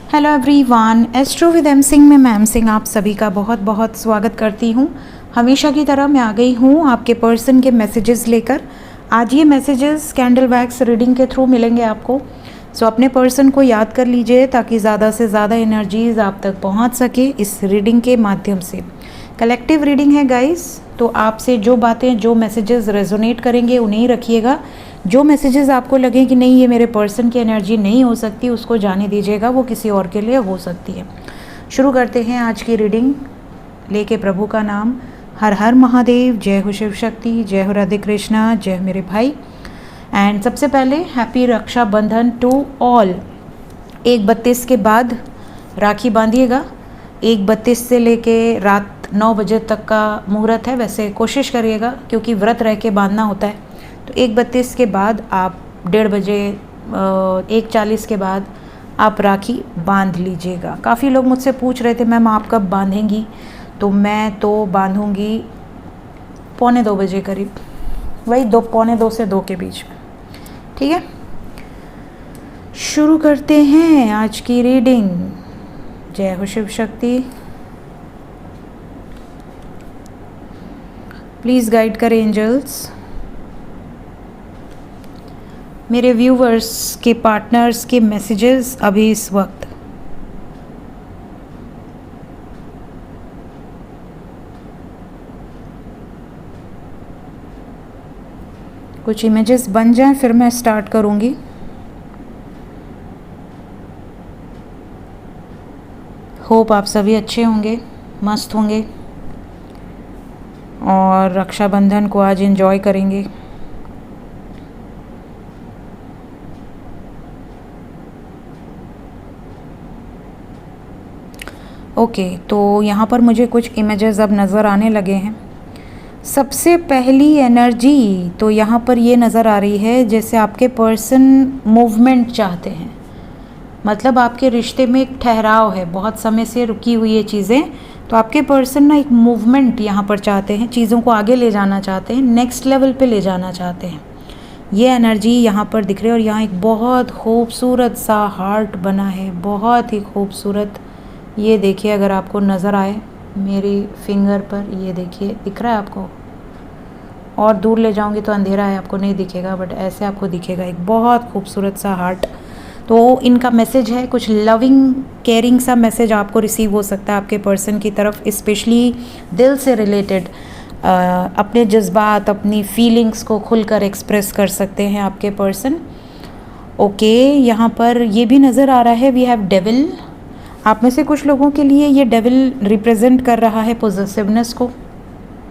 Hello everyone, astro with M Singh में ma'am Singh आप सभी का बहुत बहुत स्वागत करती हूँ। हमेशा की तरह मैं आ गई हूँ आपके पर्सन के मैसेजेस लेकर। आज ये मैसेजेस कैंडल वैक्स रीडिंग के थ्रू मिलेंगे आपको। सो अपने पर्सन को याद कर लीजिए ताकि ज़्यादा से ज़्यादा एनर्जीज आप तक पहुँच सके इस रीडिंग के माध्यम से। कलेक्टिव रीडिंग है गाइस, तो आपसे जो बातें जो मैसेजेस रेजोनेट करेंगे उन्हें ही रखिएगा। जो मैसेजेस आपको लगे कि नहीं ये मेरे पर्सन की एनर्जी नहीं हो सकती उसको जाने दीजिएगा, वो किसी और के लिए हो सकती है। शुरू करते हैं आज की रीडिंग लेके प्रभु का नाम। हर हर महादेव, जय हो शिव शक्ति, जय हो राधे कृष्णा, जय हो मेरे भाई। एंड सबसे पहले हैप्पी रक्षाबंधन टू ऑल। 1:32 के बाद राखी बांधिएगा। 1:32 से लेके रात 9 बजे तक का मुहूर्त है, वैसे कोशिश करिएगा क्योंकि व्रत रह के बांधना होता है। तो 1:32 के बाद आप 1:30 बजे 1:40 के बाद आप राखी बांध लीजिएगा। काफ़ी लोग मुझसे पूछ रहे थे मैम आप कब बांधेंगी, तो मैं तो बांधूंगी 1:45 बजे करीब, वही 1:45 से 2 के बीच में। ठीक है, शुरू करते हैं आज की रीडिंग। जय हो शिव शक्ति। प्लीज़ गाइड करें एंजल्स। मेरे व्यूवर्स के पार्टनर्स के मैसेजेस अभी इस वक्त। कुछ इमेजेस बन जाएं फिर मैं स्टार्ट करूंगी। होप आप सभी अच्छे होंगे, मस्त होंगे और रक्षाबंधन को आज एंजॉय करेंगे। ओके, तो यहाँ पर मुझे कुछ इमेजेस अब नज़र आने लगे हैं। सबसे पहली एनर्जी तो यहाँ पर ये नज़र आ रही है जैसे आपके पर्सन मूवमेंट चाहते हैं, मतलब आपके रिश्ते में एक ठहराव है, बहुत समय से रुकी हुई ये चीज़ें। तो आपके पर्सन ना एक मूवमेंट यहाँ पर चाहते हैं, चीज़ों को आगे ले जाना चाहते हैं, नेक्स्ट लेवल पे ले जाना चाहते हैं। ये एनर्जी यहाँ पर दिख रही है और यहाँ एक बहुत खूबसूरत सा हार्ट बना है, बहुत ही खूबसूरत। ये देखिए, अगर आपको नज़र आए मेरी फिंगर पर, ये देखिए दिख रहा है आपको, और दूर ले जाऊंगी तो अंधेरा है आपको नहीं दिखेगा, बट ऐसे आपको दिखेगा एक बहुत खूबसूरत सा हार्ट। तो इनका मैसेज है कुछ लविंग केयरिंग सा मैसेज आपको रिसीव हो सकता है आपके पर्सन की तरफ, स्पेशली दिल से रिलेटेड। अपने जज्बात, अपनी फीलिंग्स को खुलकर एक्सप्रेस कर सकते हैं आपके पर्सन। ओके, यहाँ पर ये भी नज़र आ रहा है वी हैव डेविल। आप में से कुछ लोगों के लिए ये डेविल रिप्रेजेंट कर रहा है पॉजिटिवनेस को।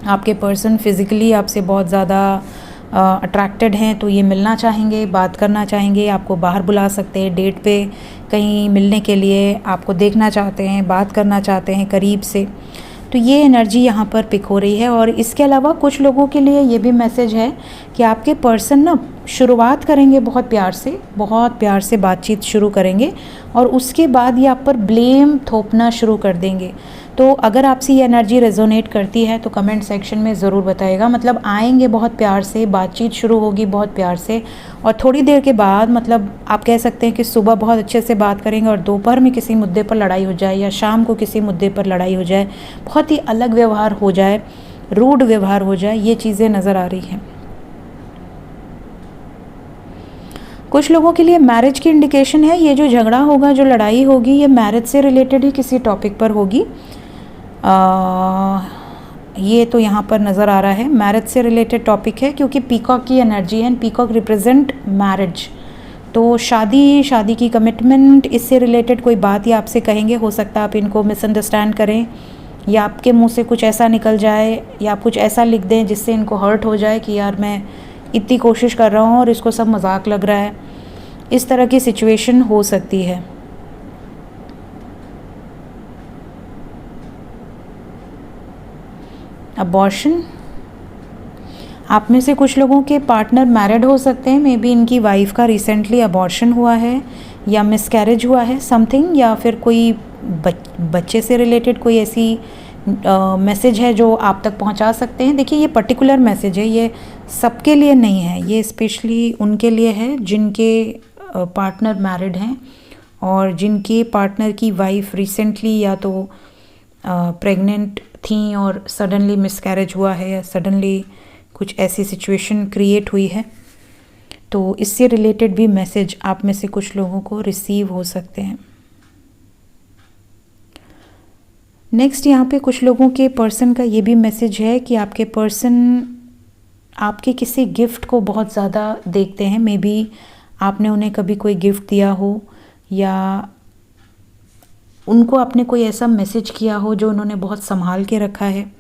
आपके पर्सन फिज़िकली आपसे बहुत ज़्यादा अट्रैक्टेड हैं, तो ये मिलना चाहेंगे, बात करना चाहेंगे, आपको बाहर बुला सकते हैं डेट पे कहीं मिलने के लिए, आपको देखना चाहते हैं, बात करना चाहते हैं करीब से। तो ये एनर्जी यहाँ पर पिक हो रही है। और इसके अलावा कुछ लोगों के लिए ये भी मैसेज है कि आपके पर्सन ना शुरुआत करेंगे बहुत प्यार से बातचीत शुरू करेंगे और उसके बाद ये आप पर ब्लेम थोपना शुरू कर देंगे। तो अगर आपसे ये एनर्जी रेजोनेट करती है तो कमेंट सेक्शन में ज़रूर बताइएगा। मतलब आएंगे बहुत प्यार से, बातचीत शुरू होगी बहुत प्यार से, और थोड़ी देर के बाद मतलब आप कह सकते हैं कि सुबह बहुत अच्छे से बात करेंगे और दोपहर में किसी मुद्दे पर लड़ाई हो जाए या शाम को किसी मुद्दे पर लड़ाई हो जाए, बहुत ही अलग व्यवहार हो जाए, रूड व्यवहार हो जाए, ये चीज़ें नज़र आ रही हैं। कुछ लोगों के लिए मैरिज की इंडिकेशन है। ये जो झगड़ा होगा, जो लड़ाई होगी, ये मैरिज से रिलेटेड ही किसी टॉपिक पर होगी। ये तो यहाँ पर नज़र आ रहा है मैरिज से रिलेटेड टॉपिक है, क्योंकि पीकॉक की एनर्जी है, पीकॉक रिप्रेजेंट मैरिज। तो शादी की कमिटमेंट, इससे रिलेटेड कोई बात ये आपसे कहेंगे। हो सकता है आप इनको मिसअंडरस्टैंड करें या आपके मुंह से कुछ ऐसा निकल जाए या आप कुछ ऐसा लिख दें जिससे इनको हर्ट हो जाए कि यार मैं इतनी कोशिश कर रहा हूँ और इसको सब मजाक लग रहा है। इस तरह की सिचुएशन हो सकती है। अबॉर्शन, आप में से कुछ लोगों के पार्टनर मैरिड हो सकते हैं, मे बी इनकी वाइफ का रिसेंटली अबॉर्शन हुआ है या मिसकैरेज हुआ है समथिंग, या फिर कोई बच्चे से रिलेटेड कोई ऐसी मैसेज है जो आप तक पहुंचा सकते हैं। देखिए, ये पर्टिकुलर मैसेज है, ये सबके लिए नहीं है, ये स्पेशली उनके लिए है जिनके पार्टनर मैरिड हैं और जिनके पार्टनर की वाइफ रिसेंटली या तो प्रेग्नेंट थी और सडनली मिसकैरेज हुआ है या सडनली कुछ ऐसी सिचुएशन क्रिएट हुई है, तो इससे रिलेटेड भी मैसेज आप में से कुछ लोगों को रिसीव हो सकते हैं। नेक्स्ट यहाँ पे कुछ लोगों के पर्सन का ये भी मैसेज है कि आपके पर्सन आपके किसी गिफ्ट को बहुत ज़्यादा देखते हैं। मे बी आपने उन्हें कभी कोई गिफ्ट दिया हो या उनको आपने कोई ऐसा मैसेज किया हो जो उन्होंने बहुत संभाल के रखा है।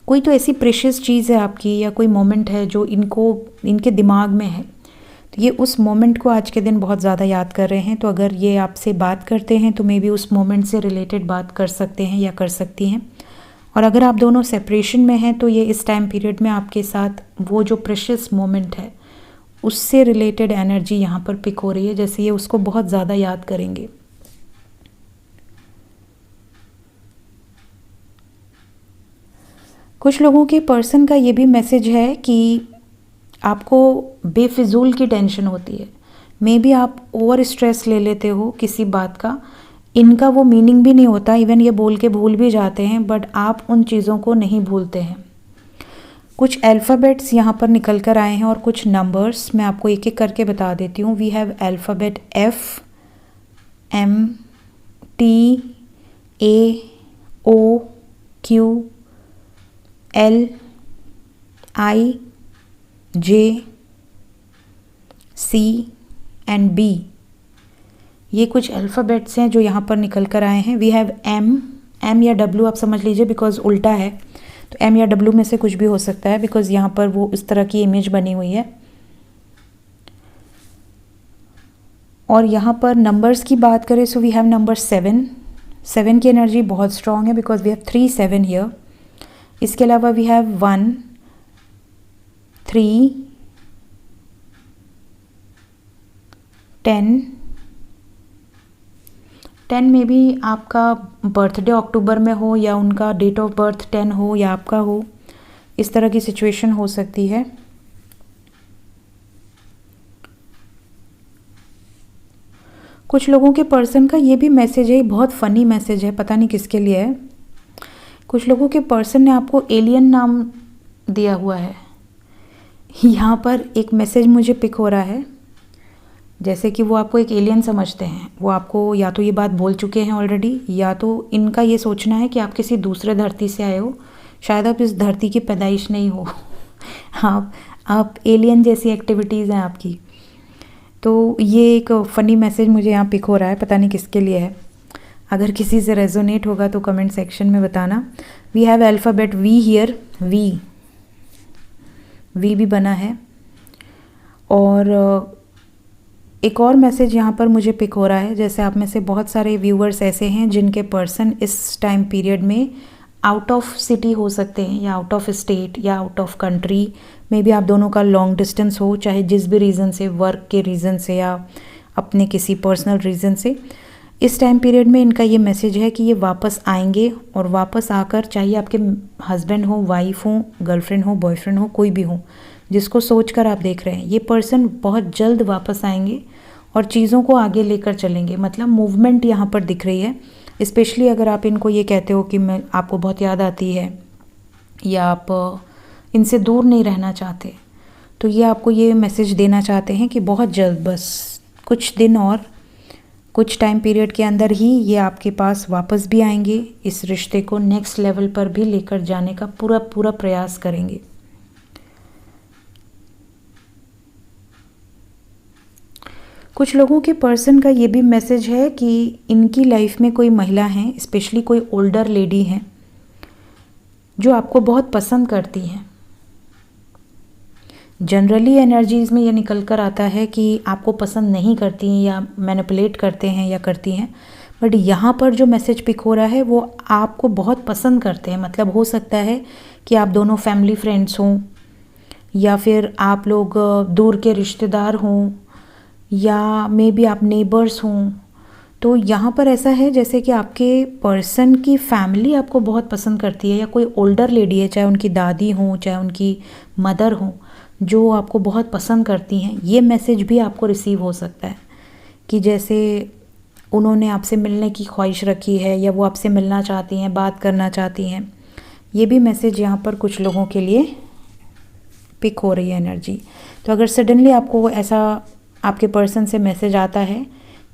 कोई तो ऐसी प्रेशियस चीज़ है आपकी या कोई मोमेंट है जो इनके दिमाग में है, तो ये उस मोमेंट को आज के दिन बहुत ज़्यादा याद कर रहे हैं। तो अगर ये आपसे बात करते हैं तो मे बी उस मोमेंट से रिलेटेड बात कर सकते हैं या कर सकती हैं। और अगर आप दोनों सेपरेशन में हैं तो ये इस टाइम पीरियड में आपके साथ वो जो प्रेशियस मोमेंट है उससे रिलेटेड एनर्जी यहाँ पर पिक हो रही है, जैसे ये उसको बहुत ज़्यादा याद करेंगे। कुछ लोगों के पर्सन का ये भी मैसेज है कि आपको बेफिजूल की टेंशन होती है। मे बी आप ओवर स्ट्रेस ले लेते हो किसी बात का, इनका वो मीनिंग भी नहीं होता, इवन ये बोल के भूल भी जाते हैं, बट आप उन चीज़ों को नहीं भूलते हैं। कुछ अल्फ़ाबेट्स यहाँ पर निकल कर आए हैं और कुछ नंबर्स मैं आपको एक एक करके बता देती हूँ। We have alphabet F, M, T, A, O, Q, L, I, J, C and B। ये कुछ अल्फ़ाबेट्स हैं जो यहाँ पर निकल कर आए हैं। वी हैव M या W आप समझ लीजिए, बिकॉज उल्टा है तो M या W में से कुछ भी हो सकता है, बिकॉज यहाँ पर वो इस तरह की इमेज बनी हुई है। और यहाँ पर नंबर्स की बात करें सो वी हैव नंबर 7 की एनर्जी बहुत स्ट्रॉन्ग है बिकॉज वी हैव 3 7 हियर। इसके अलावा वी हैव 1, 3, 10 में भी आपका बर्थडे अक्टूबर में हो या उनका डेट ऑफ बर्थ 10 हो या आपका हो, इस तरह की सिचुएशन हो सकती है। कुछ लोगों के पर्सन का ये भी मैसेज है, बहुत फ़नी मैसेज है, पता नहीं किसके लिए है। कुछ लोगों के पर्सन ने आपको एलियन नाम दिया हुआ है। यहाँ पर एक मैसेज मुझे पिक हो रहा है जैसे कि वो आपको एक एलियन समझते हैं। वो आपको या तो ये बात बोल चुके हैं ऑलरेडी, या तो इनका ये सोचना है कि आप किसी दूसरे धरती से आए हो, शायद आप इस धरती की पैदाइश नहीं हो। आप एलियन जैसी एक्टिविटीज़ हैं आपकी। तो ये एक फ़नी मैसेज मुझे यहाँ पिक हो रहा है, पता नहीं किसके लिए है। अगर किसी से रेजोनेट होगा तो कमेंट सेक्शन में बताना। We have alphabet V here, V भी बना है। और एक और मैसेज यहाँ पर मुझे पिक हो रहा है, जैसे आप में से बहुत सारे व्यूअर्स ऐसे हैं जिनके पर्सन इस टाइम पीरियड में आउट ऑफ सिटी हो सकते हैं या आउट ऑफ स्टेट या out of country. May be आप दोनों का लॉन्ग डिस्टेंस हो, चाहे जिस भी रीज़न से, वर्क के रीज़न से या अपने किसी पर्सनल रीज़न से। इस टाइम पीरियड में इनका ये मैसेज है कि ये वापस आएंगे और वापस आकर, चाहे आपके हस्बैंड हो, वाइफ हो, गर्लफ्रेंड हो, बॉयफ्रेंड हो, कोई भी हो जिसको सोचकर आप देख रहे हैं, ये पर्सन बहुत जल्द वापस आएंगे और चीज़ों को आगे लेकर चलेंगे। मतलब मूवमेंट यहाँ पर दिख रही है। स्पेशली अगर आप इनको ये कहते हो कि मैं आपको बहुत याद आती है या आप इनसे दूर नहीं रहना चाहते, तो ये आपको ये मैसेज देना चाहते हैं कि बहुत जल्द, बस कुछ दिन और कुछ टाइम पीरियड के अंदर ही ये आपके पास वापस भी आएंगे, इस रिश्ते को नेक्स्ट लेवल पर भी लेकर जाने का पूरा प्रयास करेंगे। कुछ लोगों के पर्सन का ये भी मैसेज है कि इनकी लाइफ में कोई महिला है, स्पेशली कोई ओल्डर लेडी है जो आपको बहुत पसंद करती हैं। जनरली एनर्जीज़ में ये निकल कर आता है कि आपको पसंद नहीं करती हैं या मैनिपुलेट करते हैं या करती हैं, बट यहाँ पर जो मैसेज पिक हो रहा है वो आपको बहुत पसंद करते हैं। मतलब हो सकता है कि आप दोनों फैमिली फ्रेंड्स हों या फिर आप लोग दूर के रिश्तेदार हों या मे बी आप नेबर्स हों। तो यहाँ पर ऐसा है जैसे कि आपके पर्सन की फैमिली आपको बहुत पसंद करती है या कोई ओल्डर लेडी है, चाहे उनकी दादी हो, चाहे उनकी मदर हो, जो आपको बहुत पसंद करती हैं। ये मैसेज भी आपको रिसीव हो सकता है कि जैसे उन्होंने आपसे मिलने की ख्वाहिश रखी है या वो आपसे मिलना चाहती हैं, बात करना चाहती हैं। ये भी मैसेज यहाँ पर कुछ लोगों के लिए पिक हो रही है एनर्जी। तो अगर सडनली आपको ऐसा आपके पर्सन से मैसेज आता है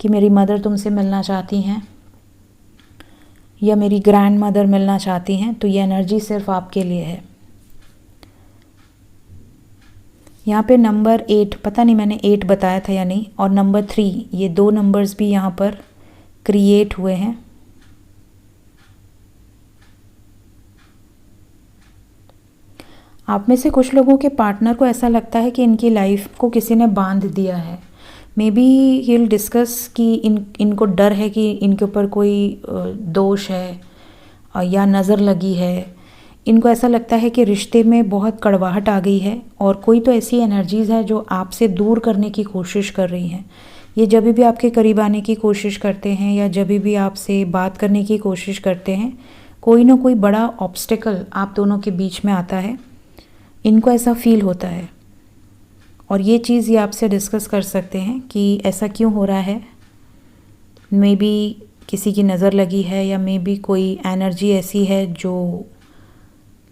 कि मेरी मदर तुमसे मिलना चाहती हैं या मेरी ग्रैंड मदर मिलना चाहती हैं, तो ये एनर्जी सिर्फ आपके लिए है। यहाँ पे नंबर 8, पता नहीं मैंने 8 बताया था या नहीं, और नंबर 3, ये 2 नंबर्स भी यहाँ पर क्रिएट हुए हैं। आप में से कुछ लोगों के पार्टनर को ऐसा लगता है कि इनकी लाइफ को किसी ने बांध दिया है। May be he will discuss कि इनको डर है कि इनके ऊपर कोई दोष है या नज़र लगी है। इनको ऐसा लगता है कि रिश्ते में बहुत कड़वाहट आ गई है, और कोई तो ऐसी एनर्जीज़ है जो आपसे दूर करने की कोशिश कर रही हैं। ये जब भी आपके करीब आने की कोशिश करते हैं या जब भी आपसे बात करने की कोशिश करते हैं, कोई ना कोई बड़ा ऑब्स्टिकल आप दोनों के बीच में आता है। इनको ऐसा फील होता है, और ये चीज़ ये आपसे डिस्कस कर सकते हैं कि ऐसा क्यों हो रहा है। मे बी किसी की नज़र लगी है, या मे बी कोई एनर्जी ऐसी है जो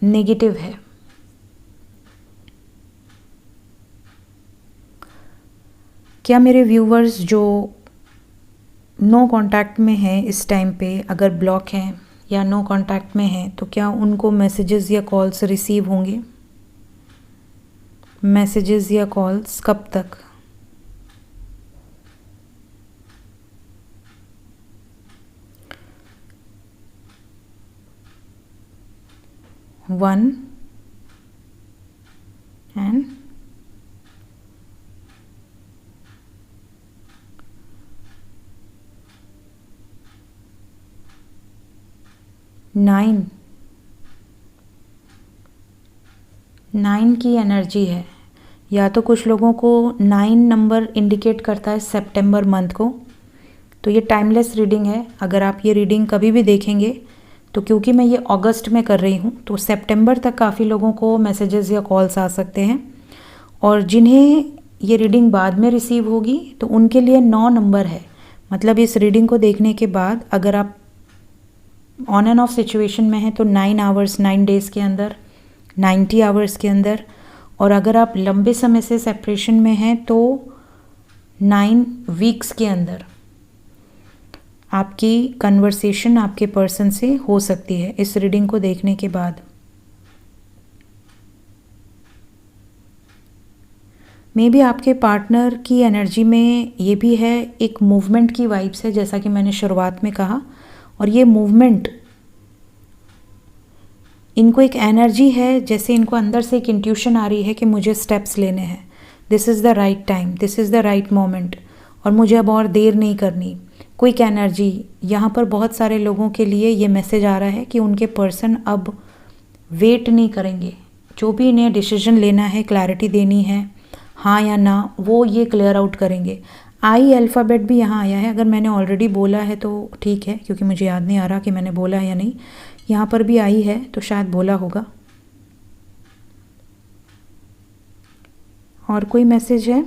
नेगेटिव है। क्या मेरे व्यूवर्स जो नो कांटेक्ट में हैं इस टाइम पे, अगर ब्लॉक हैं या नो कांटेक्ट में हैं, तो क्या उनको मैसेजेस या कॉल्स रिसीव होंगे? मैसेजेस या कॉल्स कब तक? वन एंड 9 की एनर्जी है। या तो कुछ लोगों को 9 नंबर इंडिकेट करता है सितंबर मंथ को। तो ये टाइमलेस रीडिंग है। अगर आप ये रीडिंग कभी भी देखेंगे, तो क्योंकि मैं ये अगस्त में कर रही हूँ, तो सितंबर तक काफ़ी लोगों को मैसेजेस या कॉल्स आ सकते हैं। और जिन्हें ये रीडिंग बाद में रिसीव होगी, तो उनके लिए 9 नंबर है। मतलब इस रीडिंग को देखने के बाद अगर आप ऑन एंड ऑफ सिचुएशन में हैं, तो 9 आवर्स 9 डेज़ के अंदर, 90 आवर्स के अंदर। और अगर आप लंबे समय से सेपरेशन में हैं, तो 9 वीक्स के अंदर आपकी कन्वर्सेशन आपके पर्सन से हो सकती है इस रीडिंग को देखने के बाद। मे बी आपके पार्टनर की एनर्जी में ये भी है, एक मूवमेंट की वाइब्स है, जैसा कि मैंने शुरुआत में कहा। और ये मूवमेंट, इनको एक एनर्जी है, जैसे इनको अंदर से एक इंट्यूशन आ रही है कि मुझे स्टेप्स लेने हैं, this is the right time, this is the right moment, और मुझे अब और देर नहीं करनी। Quick energy. यहाँ पर बहुत सारे लोगों के लिए ये मैसेज आ रहा है कि उनके पर्सन अब वेट नहीं करेंगे। जो भी इन्हें डिसीजन लेना है, क्लैरिटी देनी है, हाँ या ना, वो ये क्लियर आउट करेंगे। आई अल्फ़ाबेट भी यहाँ आया है। अगर मैंने ऑलरेडी बोला है तो ठीक है, क्योंकि मुझे याद नहीं आ रहा कि मैंने बोला है या नहीं। यहाँ पर भी आई है, तो शायद बोला होगा। और कोई मैसेज है?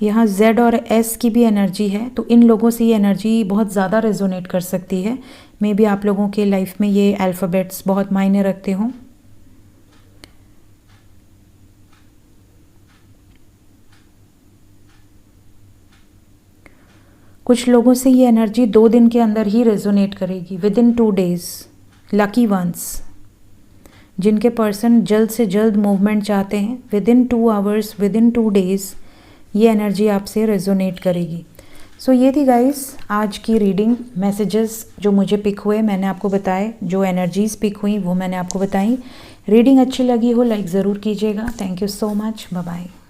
यहाँ Z और S की भी एनर्जी है, तो इन लोगों से ये एनर्जी बहुत ज़्यादा रेजोनेट कर सकती है। मे बी आप लोगों के लाइफ में ये अल्फ़ाबेट्स बहुत मायने रखते हों। कुछ लोगों से ये एनर्जी 2 दिन के अंदर ही रेजोनेट करेगी, with in 2 days. Lucky ones, जिनके पर्सन जल्द से जल्द मूवमेंट चाहते हैं, with in 2 hours, with in 2 days ये एनर्जी आपसे रेजोनेट करेगी। सो ये थी गाइस आज की रीडिंग। मैसेजेस जो मुझे पिक हुए मैंने आपको बताए, जो एनर्जीज़ पिक हुई वो मैंने आपको बताई। रीडिंग अच्छी लगी हो लाइक ज़रूर कीजिएगा। Thank you so much, bye bye.